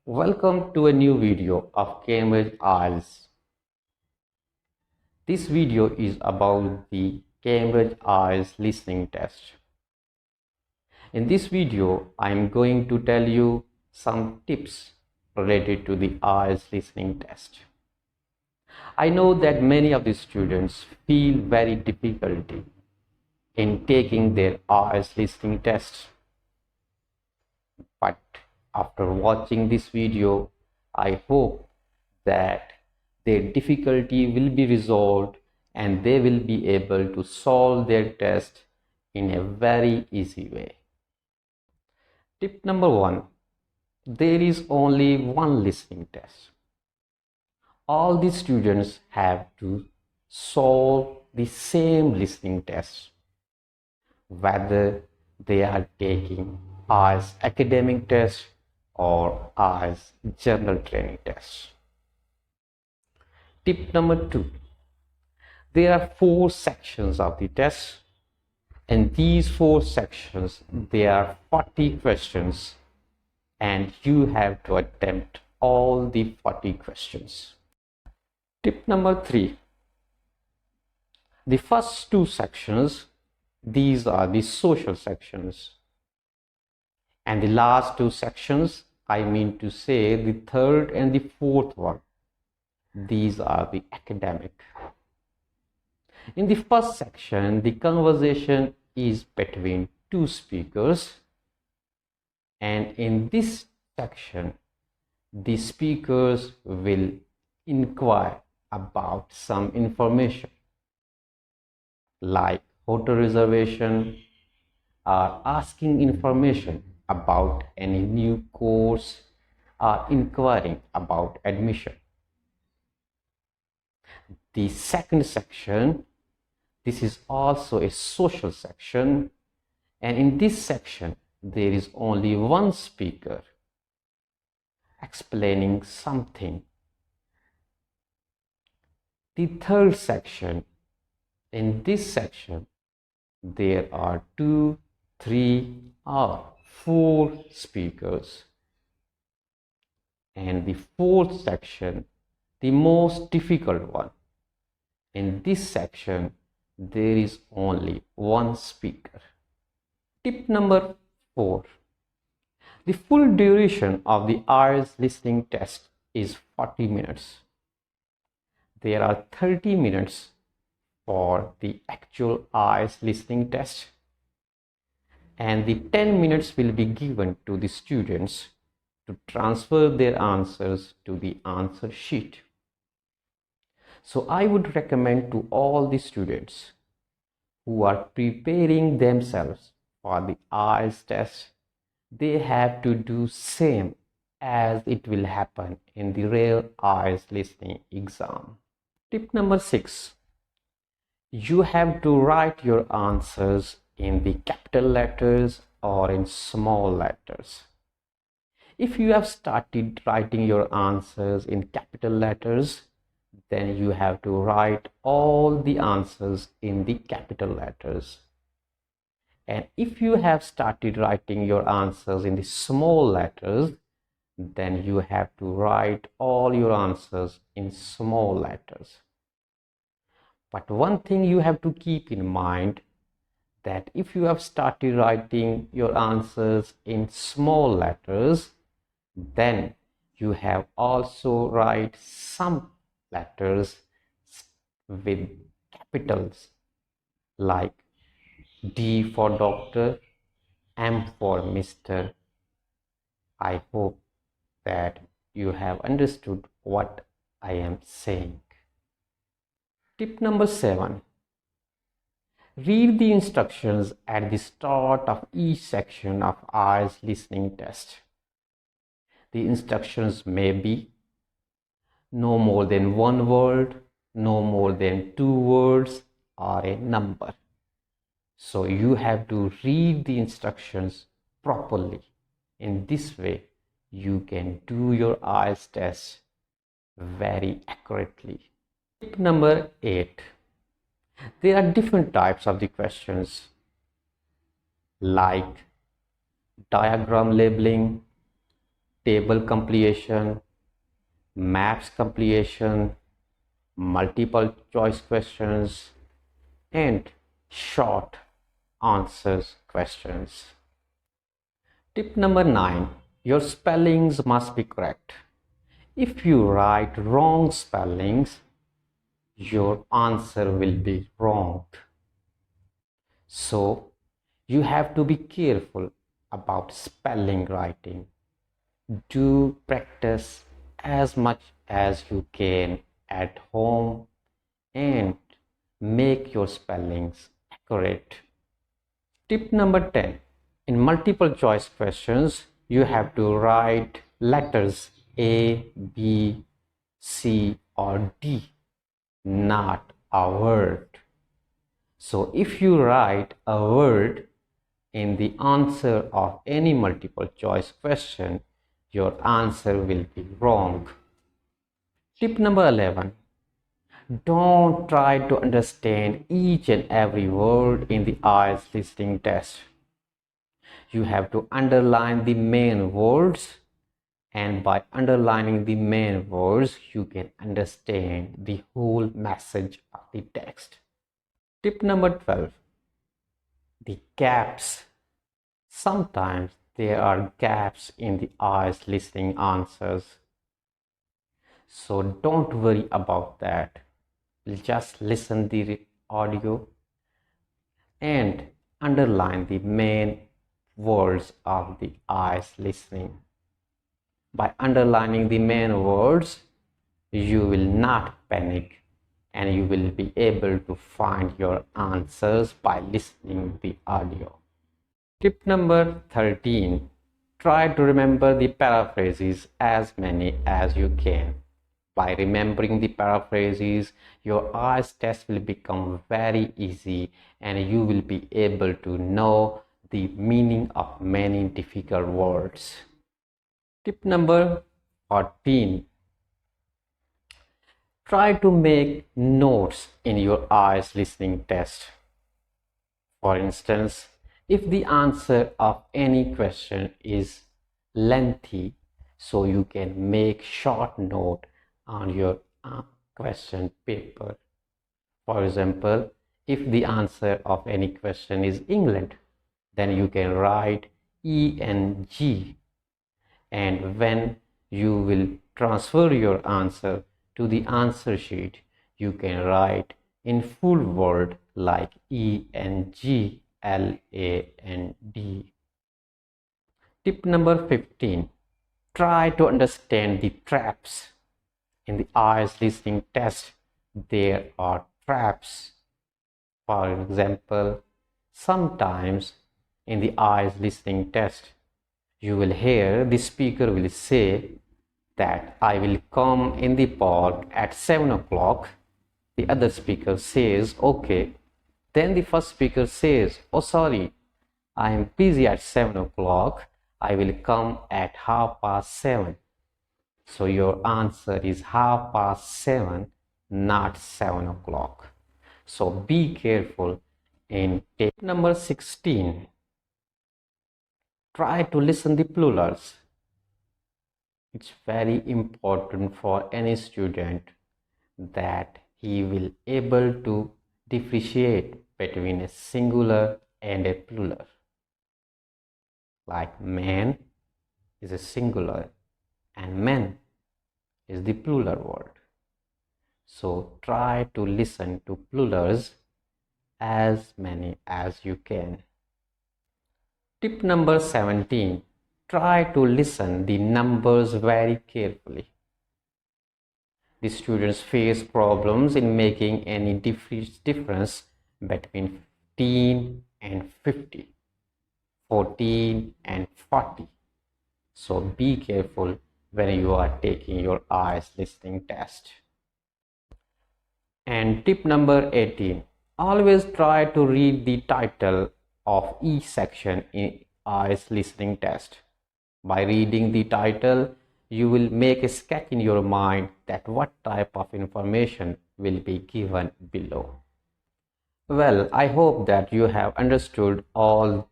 Welcome to a new video of Cambridge IELTS. This video is about the Cambridge IELTS listening test. In this video, I am going to tell you some tips related to the IELTS listening test. I know that many of the students feel very difficulty in taking their IELTS listening test. But after watching this video, I hope that their difficulty will be resolved and they will be able to solve their test in a very easy way. Tip number 1. There is only one listening test. All the students have to solve the same listening test, whether they are taking IELTS academic test or IELTS general training test. Tip number 2. There are 4 sections of the test. In these 4 sections, there are 40 questions and you have to attempt all the 40 questions. Tip number 3. The first 2 sections, these are the social sections. And the last 2 sections, I mean to say the third and the fourth one, these are the academic. In the first section, the conversation is between 2 speakers, and in this section, the speakers will inquire about some information like hotel reservation, or asking information about any new course, or inquiring about admission. The second section, this is also a social section, and in this section there is only one speaker explaining something. The third section, in this section there are 2, 3 or 4 speakers, and the fourth section, the most difficult one, in this section there is only one speaker. Tip number 4. The full duration of the IELTS listening test is 40 minutes. There are 30 minutes for the actual IELTS listening test, and the 10 minutes will be given to the students to transfer their answers to the answer sheet. So I would recommend to all the students who are preparing themselves for the IELTS test, they have to do same as it will happen in the real IELTS listening exam. Tip number 6. You have to write your answers in the capital letters or in small letters. If you have started writing your answers in capital letters, then you have to write all the answers in the capital letters. And if you have started writing your answers in the small letters, then you have to write all your answers in small letters. But one thing you have to keep in mind, that if you have started writing your answers in small letters, then you have also write some letters with capitals like D for doctor, M for Mr. I hope that you have understood what I am saying. Tip number 7. Read the instructions at the start of each section of IELTS listening test. The instructions may be no more than 1 word, no more than 2 words, or a number. So you have to read the instructions properly. In this way, you can do your IELTS test very accurately. Tip number 8. There are different types of the questions like diagram labeling, table completion, maps completion, multiple choice questions, and short answers questions. Tip number 9, your spellings must be correct. If you write wrong spellings, your answer will be wrong. So you have to be careful about spelling writing. Do practice as much as you can at home and make your spellings accurate. Tip number 10. In multiple choice questions, you have to write letters A, B, C, or D, not a word. So if you write a word in the answer of any multiple choice question, your answer will be wrong. Tip number 11. Don't try to understand each and every word in the IELTS listening test. You have to underline the main words, and by underlining the main words, you can understand the whole message of the text. Tip number 12. The gaps. Sometimes there are gaps in the IELTS listening answers. So don't worry about that. Just listen the audio and underline the main words of the IELTS listening. By underlining the main words, you will not panic and you will be able to find your answers by listening the audio. Tip number 13. Try to remember the paraphrases as many as you can. By remembering the paraphrases, your IELTS test will become very easy and you will be able to know the meaning of many difficult words. Tip number 14. Try to make notes in your IELTS listening test. For instance, if the answer of any question is lengthy, so you can make short note on your question paper. For example, if the answer of any question is England, then you can write ENG, and when you will transfer your answer to the answer sheet, you can write in full word like ENG, LAND. Tip number 15. Try to understand the traps. In the IELTS listening test, there are traps. For example, sometimes in the IELTS listening test, you will hear the speaker will say that I will come in the park at 7 o'clock. The other speaker says, okay. Then the first speaker says, oh sorry, I am busy at 7 o'clock. I will come at 7:30. So your answer is 7:30, not 7 o'clock. So be careful. In tip number 16, try to listen the plurals. It's very important for any student that he will able to differentiate between a singular and a plural. Like man is a singular and men is the plural word. So try to listen to plurals as many as you can. Tip number 17. Try to listen the numbers very carefully. The students face problems in making any difference between 15 and 50, 14 and 40. So be careful when you are taking your IELTS listening test. And tip number 18. Always try to read the title of each section in IELTS listening test. By reading the title, you will make a sketch in your mind that what type of information will be given below. Well, I hope that you have understood all